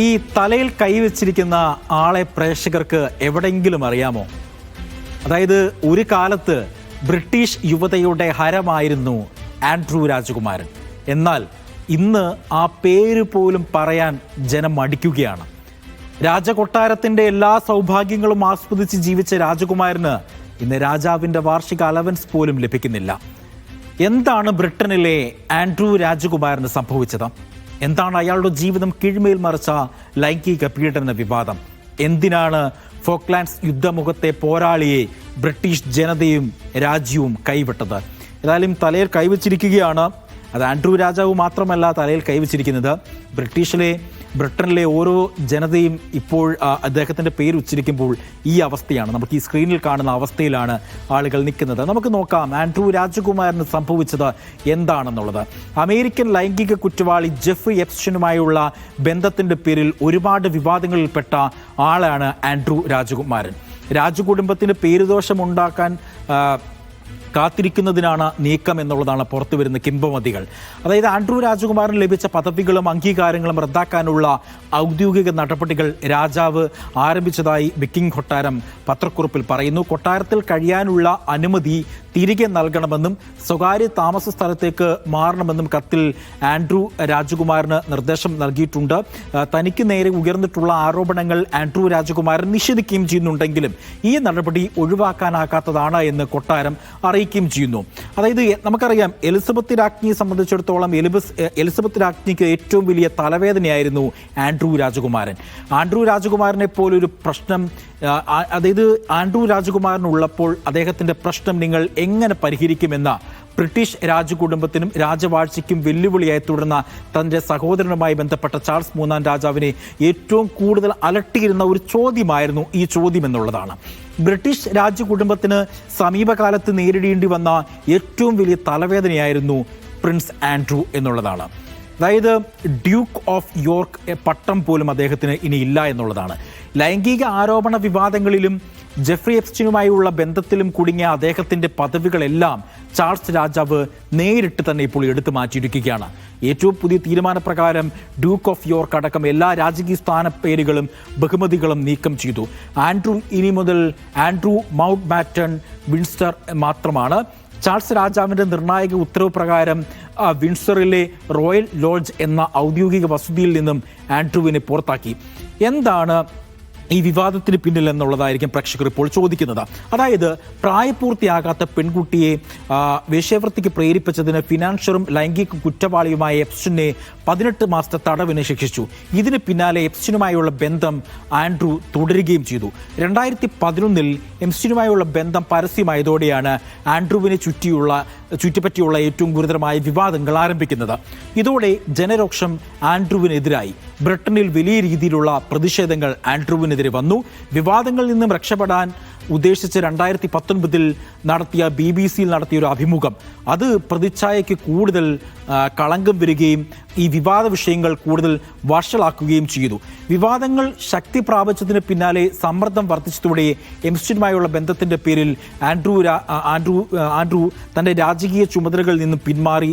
ഈ തലയിൽ കൈവച്ചിരിക്കുന്ന ആളെ പ്രേക്ഷകർക്ക് എവിടെയെങ്കിലും അറിയാമോ? അതായത് ഒരു കാലത്ത് ബ്രിട്ടീഷ് യുവതയുടെ ഹരമായിരുന്നു ആൻഡ്രൂ രാജകുമാരൻ. എന്നാൽ ഇന്ന് ആ പേര് പോലും പറയാൻ ജനം മടിക്കുകയാണ്. രാജകൊട്ടാരത്തിൻ്റെ എല്ലാ സൗഭാഗ്യങ്ങളും ആസ്വദിച്ച് ജീവിച്ച രാജകുമാരന് ഇന്ന് രാജാവിൻ്റെ വാർഷിക അലവൻസ് പോലും ലഭിക്കുന്നില്ല. എന്താണ് ബ്രിട്ടനിലെ ആൻഡ്രൂ രാജകുമാരന് സംഭവിച്ചത്? എന്താണ് അയാളുടെ ജീവിതം കീഴ്മേൽ മറിച്ച ലൈംഗിക പീഡന വിവാദം? എന്തിനാണ് ഫോക്ലാൻഡ്സ് യുദ്ധമുഖത്തെ പോരാളിയെ ബ്രിട്ടീഷ് ജനതയും രാജ്യവും കൈവിട്ടത്? ഏതായാലും തലയിൽ കൈവച്ചിരിക്കുകയാണ്. അത് ആൻഡ്രൂ രാജാവ് മാത്രമല്ല തലയിൽ കൈവച്ചിരിക്കുന്നത്. ബ്രിട്ടനിലെ ഓരോ ജനതയും ഇപ്പോൾ അദ്ദേഹത്തിൻ്റെ പേര് ഉച്ചരിക്കുമ്പോൾ ഈ അവസ്ഥയാണ്. നമുക്ക് ഈ സ്ക്രീനിൽ കാണുന്ന അവസ്ഥയിലാണ് ആളുകൾ നിൽക്കുന്നത്. നമുക്ക് നോക്കാം ആൻഡ്രൂ രാജകുമാരന് സംഭവിച്ചത് എന്താണെന്നുള്ളത്. അമേരിക്കൻ ലൈംഗിക കുറ്റവാളി ജെഫ്രി എപ്സ്റ്റീനുമായുള്ള ബന്ധത്തിൻ്റെ പേരിൽ ഒരുപാട് വിവാദങ്ങളിൽപ്പെട്ട ആളാണ് ആൻഡ്രൂ രാജകുമാരൻ. രാജകുടുംബത്തിന് പേരുദോഷമുണ്ടാക്കാൻ കാത്തിരിക്കുന്നതിനാണ് നീക്കം എന്നുള്ളതാണ് പുറത്തുവരുന്ന കിംവദന്തികൾ. അതായത് ആൻഡ്രൂ രാജകുമാരന് ലഭിച്ച പദവികളും അംഗീകാരങ്ങളും റദ്ദാക്കാനുള്ള ഔദ്യോഗിക നടപടികൾ രാജാവ് ആരംഭിച്ചതായി ബക്കിംഗ് കൊട്ടാരം പത്രക്കുറിപ്പിൽ പറയുന്നു. കൊട്ടാരത്തിൽ കഴിയാനുള്ള അനുമതി തിരികെ നൽകണമെന്നും സ്വകാര്യ താമസ സ്ഥലത്തേക്ക് മാറണമെന്നും കത്തിൽ ആൻഡ്രൂ രാജകുമാരന് നിർദ്ദേശം നൽകിയിട്ടുണ്ട്. തനിക്ക് നേരെ ഉയർന്നിട്ടുള്ള ആരോപണങ്ങൾ ആൻഡ്രൂ രാജകുമാരൻ നിഷേധിക്കുകയും ചെയ്യുന്നുണ്ടെങ്കിലും ഈ നടപടി ഒഴിവാക്കാനാകാത്തതാണ് എന്ന് കൊട്ടാരം അറിയിക്കുകയും ചെയ്യുന്നു. അതായത് നമുക്കറിയാം, എലിസബത്ത് രാജ്ഞിയെ സംബന്ധിച്ചിടത്തോളം എലിസബത്ത് രാജ്ഞിക്ക് ഏറ്റവും വലിയ തലവേദനയായിരുന്നു ആൻഡ്രൂ രാജകുമാരൻ. ആൻഡ്രൂ രാജകുമാരനെ പോലൊരു പ്രശ്നം, അതായത് ആൻഡ്രൂ രാജകുമാരനുള്ളപ്പോൾ അദ്ദേഹത്തിൻ്റെ പ്രശ്നം നിങ്ങൾ എങ്ങനെ പരിഹരിക്കുമെന്ന ബ്രിട്ടീഷ് രാജകുടുംബത്തിനും രാജവാഴ്ചയ്ക്കും വെല്ലുവിളിയായി തുടർന്ന തൻ്റെ സഹോദരനുമായി ബന്ധപ്പെട്ട ചാൾസ് മൂന്നാം രാജാവിനെ ഏറ്റവും കൂടുതൽ അലട്ടിയിരുന്ന ഒരു ചോദ്യമായിരുന്നു ഈ ചോദ്യം എന്നുള്ളതാണ്. ബ്രിട്ടീഷ് രാജകുടുംബത്തിന് സമീപകാലത്ത് നേരിടേണ്ടി വന്ന ഏറ്റവും വലിയ തലവേദനയായിരുന്നു പ്രിൻസ് ആൻഡ്രൂ എന്നുള്ളതാണ്. അതായത് ഡ്യൂക്ക് ഓഫ് യോർക്ക് പട്ടം പോലും അദ്ദേഹത്തിന് ഇനി ഇല്ല എന്നുള്ളതാണ്. ലൈംഗിക ആരോപണ വിവാദങ്ങളിലും ജെഫ്രി എപ്സ്റ്റീനുമായുള്ള ബന്ധത്തിലും കുടുങ്ങിയ അദ്ദേഹത്തിൻ്റെ പദവികളെല്ലാം ചാൾസ് രാജാവ് നേരിട്ട് തന്നെ ഇപ്പോൾ എടുത്തു മാറ്റിയിരിക്കുകയാണ്. ഏറ്റവും പുതിയ തീരുമാനപ്രകാരം ഡ്യൂക്ക് ഓഫ് യോർക്ക് അടക്കം എല്ലാ രാജകീയ സ്ഥാനപ്പേരുകളും ബഹുമതികളും നീക്കം ചെയ്തു. ആൻഡ്രൂ ഇനി മുതൽ ആൻഡ്രൂ മൗണ്ട് ബാറ്റൺ വിൻസ്റ്റർ മാത്രമാണ്. ചാൾസ് രാജാവിൻ്റെ നിർണായക ഉത്തരവ് പ്രകാരം വിൻസ്റ്ററിലെ റോയൽ ലോഡ്ജ് എന്ന ഔദ്യോഗിക വസതിയിൽ നിന്നും ആൻഡ്രൂവിനെ പുറത്താക്കി. എന്താണ് ഈ വിവാദത്തിന് പിന്നിൽ എന്നുള്ളതായിരിക്കും പ്രേക്ഷകർ ഇപ്പോൾ ചോദിക്കുന്നത്. അതായത് പ്രായപൂർത്തിയാകാത്ത പെൺകുട്ടിയെ വേശ്യാവൃത്തിക്ക് പ്രേരിപ്പിച്ചതിന് ഫിനാൻഷ്യറും ലൈംഗിക കുറ്റവാളിയുമായ എപ്സ്റ്റീനെ 18 മാസത്തെ തടവിന് ശിക്ഷിച്ചു. ഇതിന് പിന്നാലെ എപ്സ്റ്റീനുമായുള്ള ബന്ധം ആൻഡ്രൂ തുടരുകയും ചെയ്തു. 2011 എപ്സ്റ്റീനുമായുള്ള ബന്ധം പരസ്യമായതോടെയാണ് ആൻഡ്രൂവിനെ ചുറ്റിപ്പറ്റിയുള്ള ഏറ്റവും ഗുരുതരമായ വിവാദങ്ങൾ ആരംഭിക്കുന്നത്. ഇതോടെ ജനരോക്ഷം ആൻഡ്രൂവിനെതിരായി. ബ്രിട്ടനിൽ വലിയ രീതിയിലുള്ള പ്രതിഷേധങ്ങൾ ആൻഡ്രൂവിനെതിരെ വന്നു. വിവാദങ്ങളിൽ നിന്നും രക്ഷപ്പെടാൻ ഉദ്ദേശിച്ച് 2019 നടത്തിയ BBC-യിൽ നടത്തിയ ഒരു അഭിമുഖം, അത് പ്രതിച്ഛായയ്ക്ക് കൂടുതൽ കളങ്കം വരികയും ഈ വിവാദ വിഷയങ്ങൾ കൂടുതൽ വഷളാക്കുകയും ചെയ്തു. വിവാദങ്ങൾ ശക്തി പ്രാപിച്ചതിന് പിന്നാലെ സമ്മർദ്ദം വർദ്ധിച്ചതോടെ എപ്സ്റ്റീനുമായുള്ള ബന്ധത്തിൻ്റെ പേരിൽ ആൻഡ്രൂ തൻ്റെ രാജകീയ ചുമതലകളിൽ നിന്നും പിന്മാറി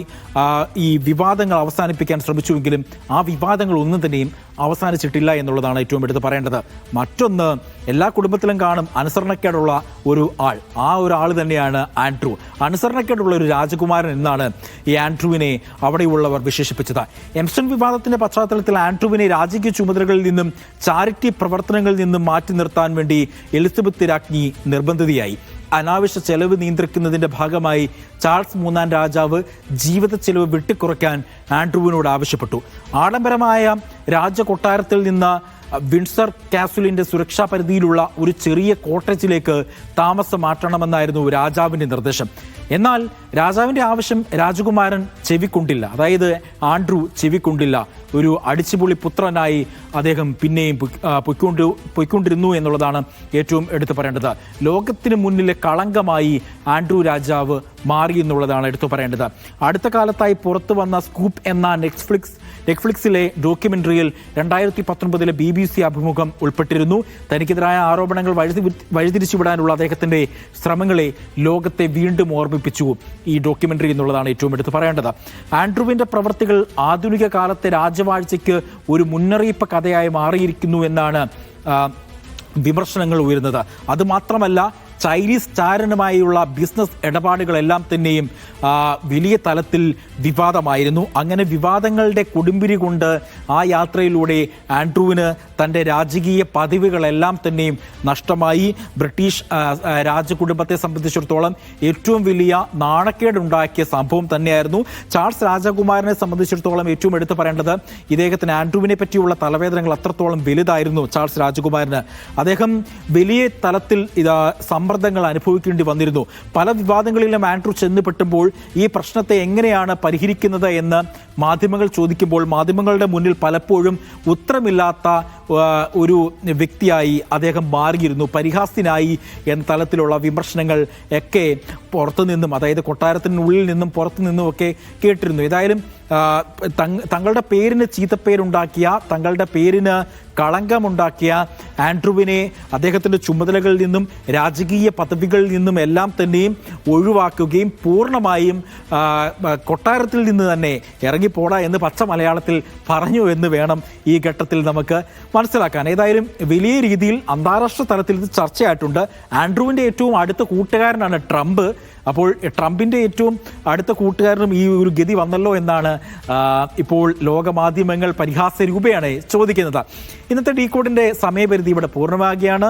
ഈ വിവാദങ്ങൾ അവസാനിപ്പിക്കാൻ ശ്രമിച്ചുവെങ്കിലും ആ വിവാദങ്ങൾ ഒന്നും തന്നെയും അവസാനിച്ചിട്ടില്ല എന്നുള്ളതാണ് ഏറ്റവും എടുത്ത് പറയേണ്ടത്. മറ്റൊന്ന്, എല്ലാ കുടുംബത്തിലും കാണും അനുസരണക്കേടുള്ള ഒരു ആൾ. ആ ഒരു ആൾ തന്നെയാണ് ആൻഡ്രൂ. അനുസരണക്കേടുള്ള ഒരു രാജകുമാരൻ എന്നാണ് ഈ ആൻഡ്രൂവിനെ അവിടെയുള്ളവർ വിശേഷിപ്പിച്ചത്. എപ്സ്റ്റീൻ വിവാദത്തിന്റെ പശ്ചാത്തലത്തിൽ ആൻഡ്രൂവിനെ രാജകീയ ചുമതലകളിൽ നിന്നും ചാരിറ്റി പ്രവർത്തനങ്ങളിൽ നിന്നും മാറ്റി നിർത്താൻ വേണ്ടി എലിസബത്ത് രാജ്ഞി നിർബന്ധിതയായി. അനാവശ്യ ചെലവ് നിയന്ത്രിക്കുന്നതിൻ്റെ ഭാഗമായി ചാൾസ് മൂന്നാം രാജാവ് ജീവിത ചെലവ് വെട്ടിക്കുറയ്ക്കാൻ ആൻഡ്രൂവിനോട് ആവശ്യപ്പെട്ടു. ആഡംബരമായ രാജകൊട്ടാരത്തിൽ നിന്ന് വിൻസർ കാസിലിൻ്റെ സുരക്ഷാ പരിധിയിലുള്ള ഒരു ചെറിയ കോട്ടേജിലേക്ക് താമസം മാറ്റണമെന്നായിരുന്നു രാജാവിൻ്റെ നിർദ്ദേശം. എന്നാൽ രാജാവിൻ്റെ ആവശ്യം രാജകുമാരൻ ചെവിക്കൊണ്ടില്ല. അതായത് ആൻഡ്രൂ ചെവിക്കൊണ്ടില്ല. ഒരു അടിച്ചുപൊളി പുത്രനായി അദ്ദേഹം പിന്നെയും പൊയ്ക്കൊണ്ടിരുന്നു എന്നുള്ളതാണ് ഏറ്റവും എടുത്തു പറയേണ്ടത്. ലോകത്തിന് മുന്നിലെ കളങ്കമായി ആൻഡ്രൂ രാജാവ് മാറി എന്നുള്ളതാണ് എടുത്തു പറയേണ്ടത്. അടുത്ത കാലത്തായി പുറത്തു വന്ന സ്കൂപ്പ് എന്ന നെറ്റ്ഫ്ലിക്സിലെ ഡോക്യുമെൻ്ററിയിൽ 2019 BBC അഭിമുഖം ഉൾപ്പെട്ടിരുന്നു. തനിക്കെതിരായ ആരോപണങ്ങൾ വഴിതിരിച്ചുവിടാനുള്ള അദ്ദേഹത്തിൻ്റെ ശ്രമങ്ങളെ ലോകത്തെ വീണ്ടും ഓർമ്മിപ്പിച്ചു ഈ ഡോക്യുമെൻ്ററി എന്നുള്ളതാണ് ഏറ്റവും എടുത്തു പറയേണ്ടത്. ആൻഡ്രൂവിൻ്റെ പ്രവൃത്തികൾ ആധുനിക കാലത്തെ രാജ വ്യാജവാഴ്ചയ്ക്ക് ഒരു മുന്നറിയിപ്പ് കഥയായി മാറിയിരിക്കുന്നു എന്നാണ് വിമർശനങ്ങൾ ഉയരുന്നത്. അതുമാത്രമല്ല, ചൈനീസ് ചാരനുമായുള്ള ബിസിനസ് ഇടപാടുകളെല്ലാം തന്നെയും വലിയ തലത്തിൽ വിവാദമായിരുന്നു. അങ്ങനെ വിവാദങ്ങളുടെ കൊടുമ്പിരി കൊണ്ട് ആ യാത്രയിലൂടെ ആൻഡ്രൂവിന് തൻ്റെ രാജകീയ പദവികളെല്ലാം തന്നെയും നഷ്ടമായി. ബ്രിട്ടീഷ് രാജകുടുംബത്തെ സംബന്ധിച്ചിടത്തോളം ഏറ്റവും വലിയ നാണക്കേടുണ്ടാക്കിയ സംഭവം തന്നെയായിരുന്നു. ചാൾസ് രാജകുമാരനെ സംബന്ധിച്ചിടത്തോളം ഏറ്റവും എടുത്തു പറയേണ്ടത് ഇദ്ദേഹത്തിന് ആൻഡ്രൂവിനെ പറ്റിയുള്ള തലവേദനകൾ അത്രത്തോളം വലുതായിരുന്നു. ചാൾസ് രാജകുമാരന് അദ്ദേഹം വലിയ തലത്തിൽ സമ്മർദ്ദങ്ങൾ അനുഭവിക്കേണ്ടി വന്നിരുന്നു. പല വിവാദങ്ങളിലും ആൻഡ്രൂ ചെന്നുപെട്ടുമ്പോൾ ഈ പ്രശ്നത്തെ എങ്ങനെയാണ് പരിഹരിക്കുന്നത് എന്ന് മാധ്യമങ്ങൾ ചോദിക്കുമ്പോൾ മാധ്യമങ്ങളുടെ മുന്നിൽ പലപ്പോഴും ഉത്തരമില്ലാത്ത ഒരു വ്യക്തിയായി അദ്ദേഹം മാറിയിരുന്നു. പരിഹാസ്യനായി എന്ന തലത്തിലുള്ള വിമർശനങ്ങൾ ഒക്കെ പുറത്തുനിന്നും, അതായത് കൊട്ടാരത്തിനുള്ളിൽ നിന്നും പുറത്തു നിന്നും ഒക്കെ കേട്ടിരുന്നു. ഏതായാലും തങ്ങളുടെ പേരിന് ചീത്തപ്പേരുണ്ടാക്കിയ, തങ്ങളുടെ പേരിന് കളങ്കമുണ്ടാക്കിയ ആൻഡ്രൂവിനെ അദ്ദേഹത്തിൻ്റെ ചുമതലകളിൽ നിന്നും രാജകീയ പദവികളിൽ നിന്നും എല്ലാം തന്നെയും ഒഴിവാക്കുകയും പൂർണ്ണമായും കൊട്ടാരത്തിൽ നിന്ന് തന്നെ ഇറങ്ങിപ്പോടാ എന്ന് പച്ച മലയാളത്തിൽ പറഞ്ഞു എന്ന് വേണം ഈ ഘട്ടത്തിൽ നമുക്ക് മനസ്സിലാക്കാൻ. ഏതായാലും വലിയ രീതിയിൽ അന്താരാഷ്ട്ര തലത്തിൽ ഇത് ചർച്ചയായിട്ടുണ്ട്. ആൻഡ്രൂവിൻ്റെ ഏറ്റവും അടുത്ത കൂട്ടുകാരനാണ് ട്രംപ്. അപ്പോൾ ട്രംപിൻ്റെ ഏറ്റവും അടുത്ത കൂട്ടുകാരനും ഈ ഒരു ഗതി വന്നല്ലോ എന്നാണ് ഇപ്പോൾ ലോകമാധ്യമങ്ങൾ പരിഹാസ രൂപയാണ് ചോദിക്കുന്നത്. ഇന്നത്തെ ഡീകോഡിൻ്റെ സമയപരിധി ഇവിടെ പൂർണ്ണമാകുകയാണ്.